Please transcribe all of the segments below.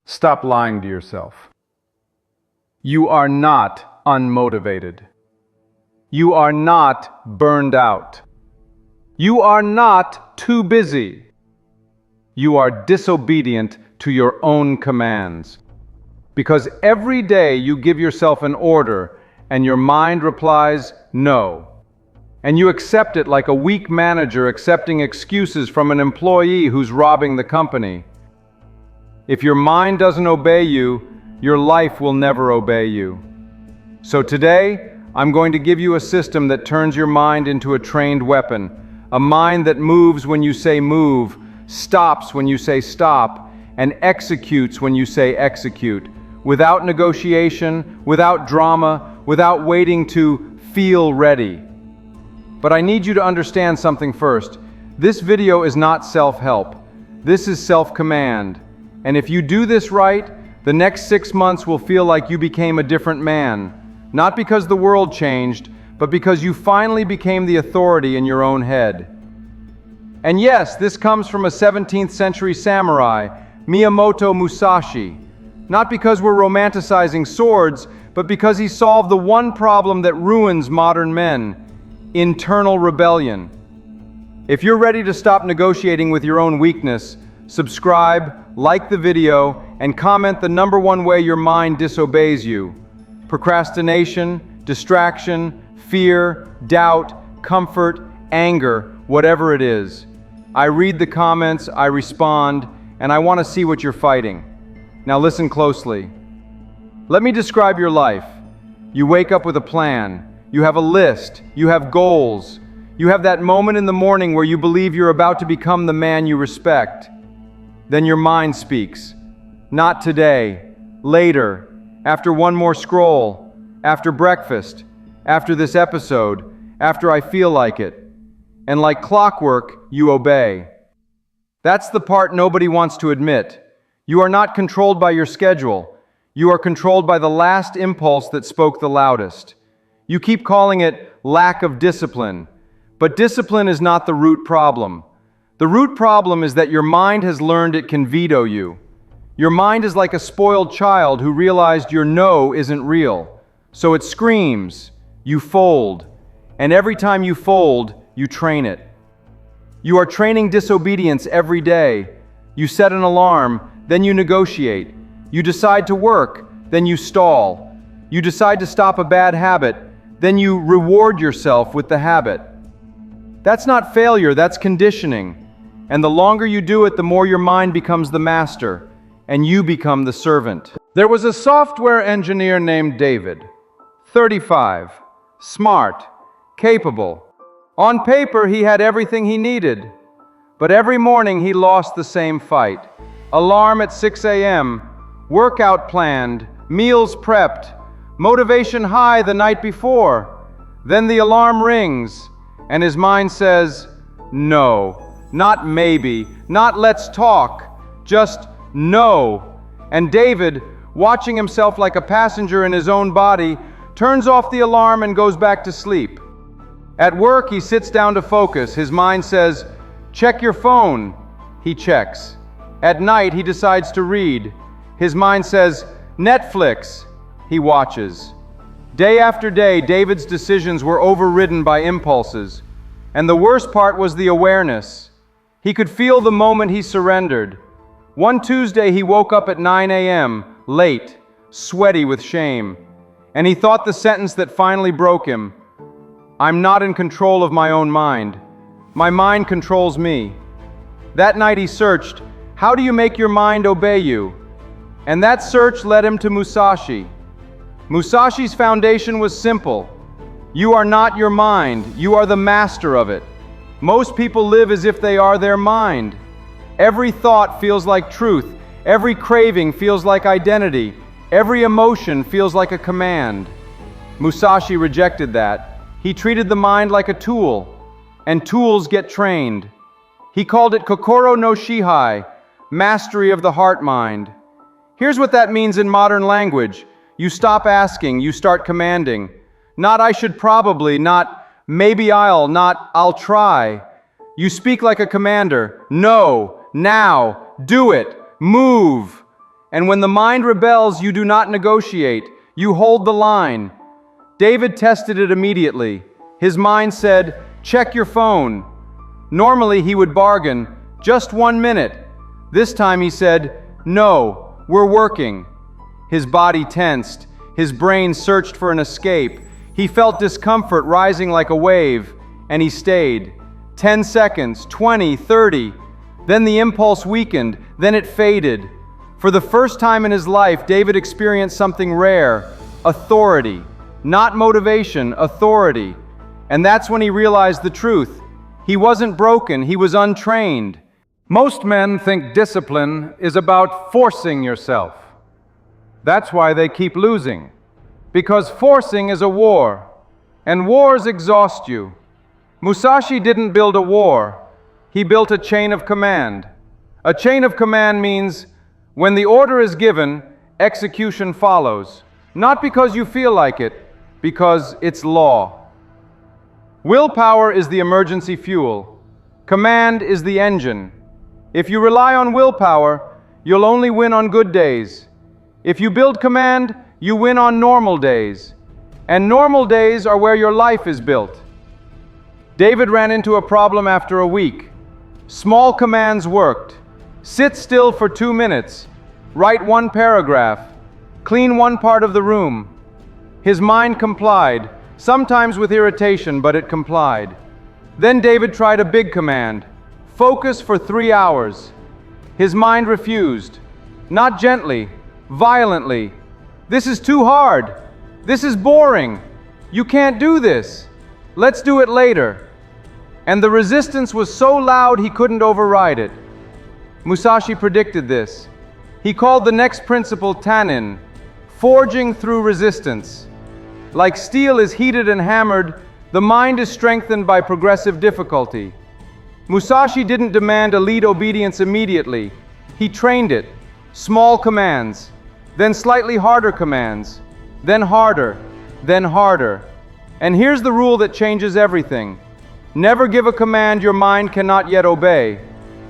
Stop lying to yourself. You are not unmotivated. You are not burned out. You are not too busy. You are disobedient to your own commands. Because every day you give yourself an order and your mind replies no. And you accept it like a weak manager accepting excuses from an employee who's robbing the company. If your mind doesn't obey you, your life will never obey you. So today, I'm going to give you a system that turns your mind into a trained weapon, a mind that moves when you say move, stops when you say stop, and executes when you say execute, without negotiation, without drama, without waiting to feel ready. But I need you to understand something first. This video is not self-help. This is self-command. And if you do this right, the next 6 months will feel like you became a different man. Not because the world changed, but because you finally became the authority in your own head. And yes, this comes from a 17th century samurai, Miyamoto Musashi. Not because we're romanticizing swords, but because he solved the one problem that ruins modern men: internal rebellion. If you're ready to stop negotiating with your own weakness, subscribe, like the video, and comment the #1 way your mind disobeys you. Procrastination, distraction, fear, doubt, comfort, anger, whatever it is. I read the comments, I respond, and I want to see what you're fighting. Now listen closely. Let me describe your life. You wake up with a plan. You have a list. You have goals. You have that moment in the morning where you believe you're about to become the man you respect. Then your mind speaks. Not today. Later. After one more scroll. After breakfast. After this episode. After I feel like it. And like clockwork, you obey. That's the part nobody wants to admit. You are not controlled by your schedule. You are controlled by the last impulse that spoke the loudest. You keep calling it lack of discipline. But discipline is not the root problem. The root problem is that your mind has learned it can veto you. Your mind is like a spoiled child who realized your no isn't real. So it screams, you fold. And every time you fold, you train it. You are training disobedience every day. You set an alarm, then you negotiate. You decide to work, then you stall. You decide to stop a bad habit, then you reward yourself with the habit. That's not failure, that's conditioning. And the longer you do it, the more your mind becomes the master, and you become the servant. There was a software engineer named David, 35, smart, capable. On paper, he had everything he needed. But every morning he lost the same fight. Alarm at 6 a.m., workout planned, meals prepped, motivation high the night before. Then the alarm rings, and his mind says, no. Not maybe, not let's talk, just no. And David, watching himself like a passenger in his own body, turns off the alarm and goes back to sleep. At work, he sits down to focus. His mind says, check your phone. He checks. At night, he decides to read. His mind says, Netflix. He watches. Day after day, David's decisions were overridden by impulses. And the worst part was the awareness. He could feel the moment he surrendered. One Tuesday, he woke up at 9 a.m., late, sweaty with shame. And he thought the sentence that finally broke him, I'm not in control of my own mind. My mind controls me. That night he searched, how do you make your mind obey you? And that search led him to Musashi. Musashi's foundation was simple. You are not your mind, you are the master of it. Most people live as if they are their mind. Every thought feels like truth. Every craving feels like identity. Every emotion feels like a command. Musashi rejected that. He treated the mind like a tool, and tools get trained. He called it Kokoro no Shihai, mastery of the heart-mind. Here's what that means in modern language. You stop asking, you start commanding. Not I should probably, not maybe I'll, not I'll try. You speak like a commander. No, now, do it, move. And when the mind rebels, you do not negotiate. You hold the line. David tested it immediately. His mind said, "Check your phone." Normally he would bargain, "Just 1 minute." This time he said, "No, we're working." His body tensed. His brain searched for an escape. He felt discomfort rising like a wave, and he stayed. 10 seconds, 20, 30. Then the impulse weakened, then it faded. For the first time in his life, David experienced something rare: authority. Not motivation, authority. And that's when he realized the truth. He wasn't broken, he was untrained. Most men think discipline is about forcing yourself. That's why they keep losing. Because forcing is a war, and wars exhaust you. Musashi didn't build a war, he built a chain of command. A chain of command means when the order is given, execution follows. Not because you feel like it, because it's law. Willpower is the emergency fuel. Command is the engine. If you rely on willpower, you'll only win on good days. If you build command, you win on normal days. And normal days are where your life is built. David ran into a problem after a week. Small commands worked. Sit still for 2 minutes. Write 1 paragraph. Clean 1 part of the room. His mind complied, sometimes with irritation, but it complied. Then David tried a big command. Focus for 3 hours. His mind refused. Not gently, violently. This is too hard. This is boring. You can't do this. Let's do it later. And the resistance was so loud he couldn't override it. Musashi predicted this. He called the next principle tannin, forging through resistance. Like steel is heated and hammered, the mind is strengthened by progressive difficulty. Musashi didn't demand elite obedience immediately. He trained it. Small commands, then slightly harder commands, then harder, then harder. And here's the rule that changes everything. Never give a command your mind cannot yet obey,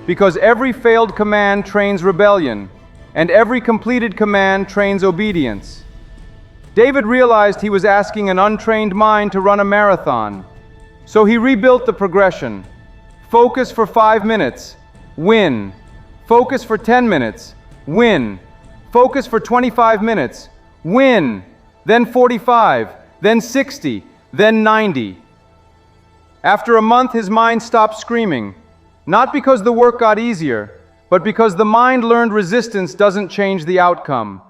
because every failed command trains rebellion, and every completed command trains obedience. David realized he was asking an untrained mind to run a marathon, so he rebuilt the progression. Focus for 5 minutes, win. Focus for 10 minutes, win. Focus for 25 minutes, win. Then 45, then 60, then 90. After a month, his mind stopped screaming, not because the work got easier, but because the mind learned resistance doesn't change the outcome.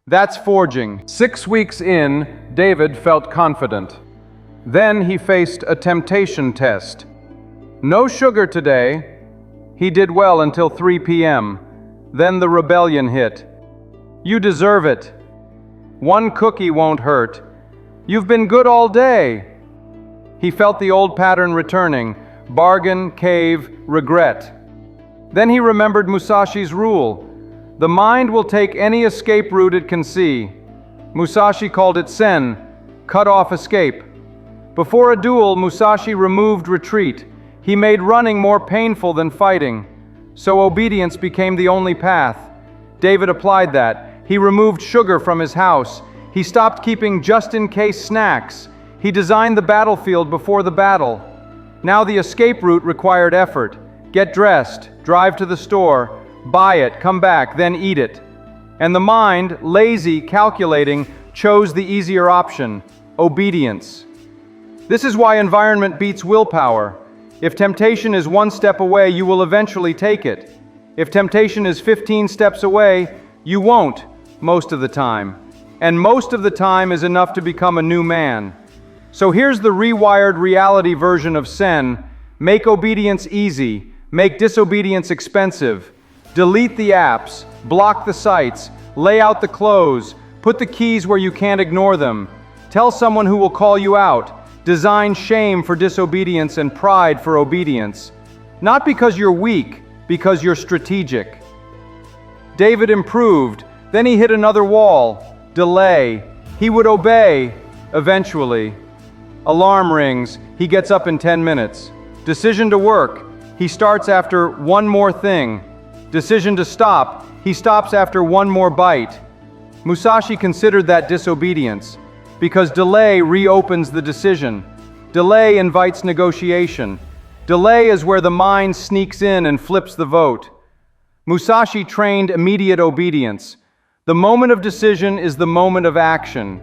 That's forging. 6 weeks in, David felt confident. Then he faced a temptation test. No sugar today. He did well until 3 p.m. Then the rebellion hit. You deserve it. 1 cookie won't hurt. You've been good all day. He felt the old pattern returning: bargain, cave, regret. Then he remembered Musashi's rule. The mind will take any escape route it can see. Musashi called it sen, cut off escape. Before a duel, Musashi removed retreat. He made running more painful than fighting. So obedience became the only path. David applied that. He removed sugar from his house. He stopped keeping just-in-case snacks. He designed the battlefield before the battle. Now the escape route required effort. Get dressed, drive to the store, buy it, come back, then eat it. And the mind, lazy, calculating, chose the easier option: obedience. This is why environment beats willpower. If temptation is 1 step away, you will eventually take it. If temptation is 15 steps away, you won't, most of the time. And most of the time is enough to become a new man. So here's the rewired reality version of sen. Make obedience easy. Make disobedience expensive. Delete the apps. Block the sites. Lay out the clothes. Put the keys where you can't ignore them. Tell someone who will call you out. Design shame for disobedience and pride for obedience. Not because you're weak, because you're strategic. David improved. Then he hit another wall. Delay. He would obey, eventually. Alarm rings. He gets up in 10 minutes. Decision to work. He starts after 1 more thing. Decision to stop. He stops after one more bite. Musashi considered that disobedience, because delay reopens the decision. Delay invites negotiation. Delay is where the mind sneaks in and flips the vote. Musashi trained immediate obedience. The moment of decision is the moment of action.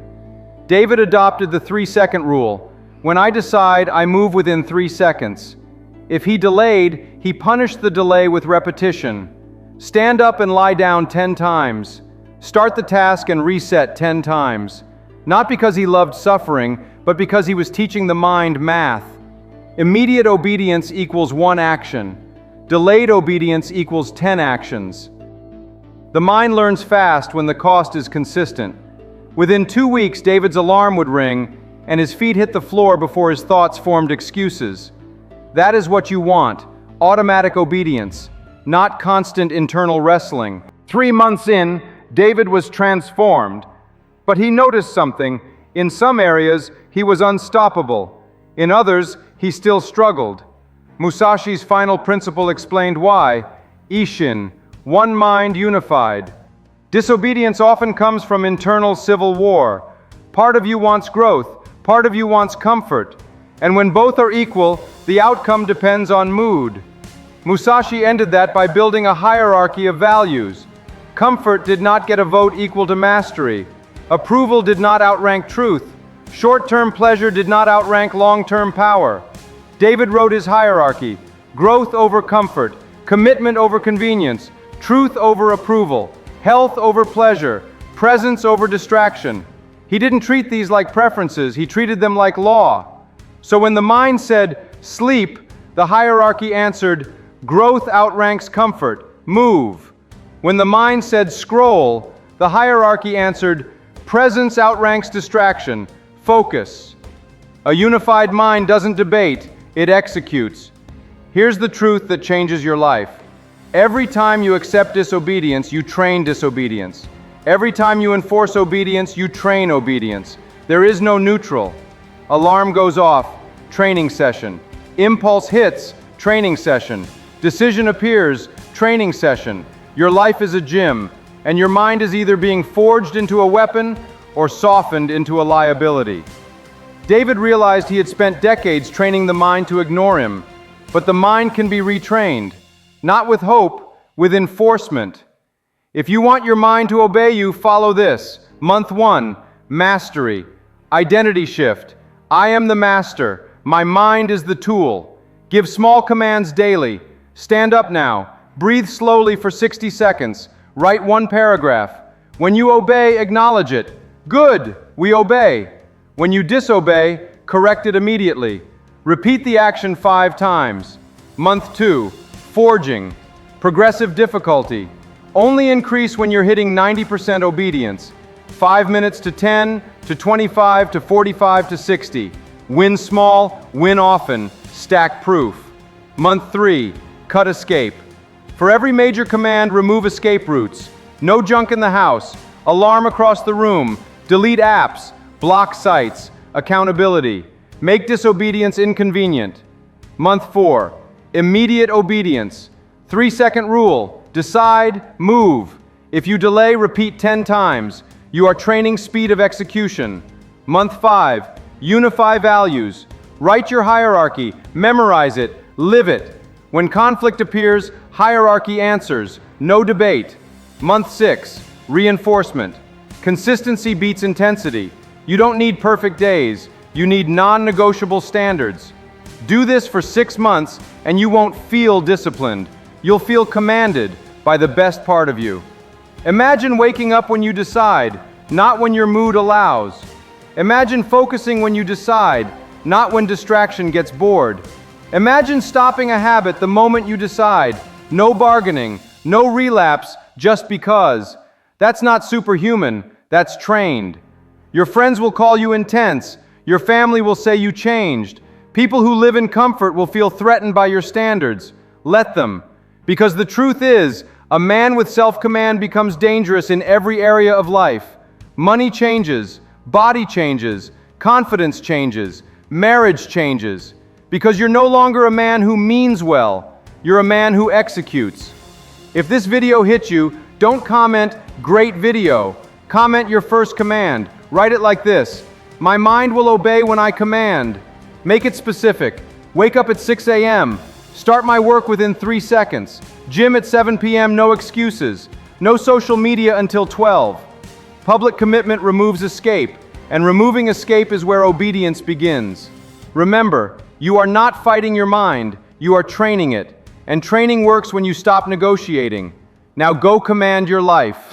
David adopted the 3-second rule. When I decide, I move within 3 seconds. If he delayed, he punished the delay with repetition. Stand up and lie down 10 times. Start the task and reset 10 times. Not because he loved suffering, but because he was teaching the mind math. Immediate obedience equals 1 action. Delayed obedience equals 10 actions. The mind learns fast when the cost is consistent. Within 2 weeks, David's alarm would ring, and his feet hit the floor before his thoughts formed excuses. That is what you want: automatic obedience, not constant internal wrestling. 3 months in, David was transformed, but he noticed something. In some areas, he was unstoppable. In others, he still struggled. Musashi's final principle explained why. Ishin, one mind unified. Disobedience often comes from internal civil war. Part of you wants growth, part of you wants comfort. And when both are equal, the outcome depends on mood. Musashi ended that by building a hierarchy of values. Comfort did not get a vote equal to mastery. Approval did not outrank truth. Short-term pleasure did not outrank long-term power. David wrote his hierarchy: growth over comfort, commitment over convenience, truth over approval, health over pleasure, presence over distraction. He didn't treat these like preferences, he treated them like law. So when the mind said, sleep, the hierarchy answered, growth outranks comfort, move. When the mind said, scroll, the hierarchy answered, presence outranks distraction, focus. A unified mind doesn't debate, it executes. Here's the truth that changes your life. Every time you accept disobedience, you train disobedience. Every time you enforce obedience, you train obedience. There is no neutral. Alarm goes off, training session. Impulse hits, training session. Decision appears, training session. Your life is a gym, and your mind is either being forged into a weapon or softened into a liability. David realized he had spent decades training the mind to ignore him, but the mind can be retrained, not with hope, with enforcement. If you want your mind to obey you, follow this. Month 1, mastery, identity shift. I am the master. My mind is the tool. Give small commands daily. Stand up now. Breathe slowly for 60 seconds. Write 1 paragraph. When you obey, acknowledge it. Good, we obey. When you disobey, correct it immediately. Repeat the action 5 times. Month 2, forging, progressive difficulty. Only increase when you're hitting 90% obedience. 5 minutes to 10, to 25, to 45, to 60. Win small, win often, stack proof. Month 3, cut escape. For every major command, remove escape routes. No junk in the house, alarm across the room, delete apps, block sites, accountability. Make disobedience inconvenient. Month 4, immediate obedience. 3-second rule, decide, move. If you delay, repeat 10 times. You are training speed of execution. Month 5, unify values. Write your hierarchy, memorize it, live it. When conflict appears, hierarchy answers, no debate. Month 6, reinforcement. Consistency beats intensity. You don't need perfect days, you need non-negotiable standards. Do this for 6 months and you won't feel disciplined. You'll feel commanded by the best part of you. Imagine waking up when you decide, not when your mood allows. Imagine focusing when you decide, not when distraction gets bored. Imagine stopping a habit the moment you decide. No bargaining, no relapse, just because. That's not superhuman, that's trained. Your friends will call you intense. Your family will say you changed. People who live in comfort will feel threatened by your standards. Let them. Because the truth is, a man with self-command becomes dangerous in every area of life. Money changes, body changes, confidence changes, marriage changes. Because you're no longer a man who means well, you're a man who executes. If this video hit you, Don't comment, "Great video." Comment your first command. Write it like this: "My mind will obey when I command." Make it specific. Wake up at 6 a.m. Start my work within 3 seconds. Gym at 7 p.m., no excuses. No social media until 12. Public commitment removes escape, and removing escape is where obedience begins. Remember, you are not fighting your mind, you are training it. And training works when you stop negotiating. Now go command your life.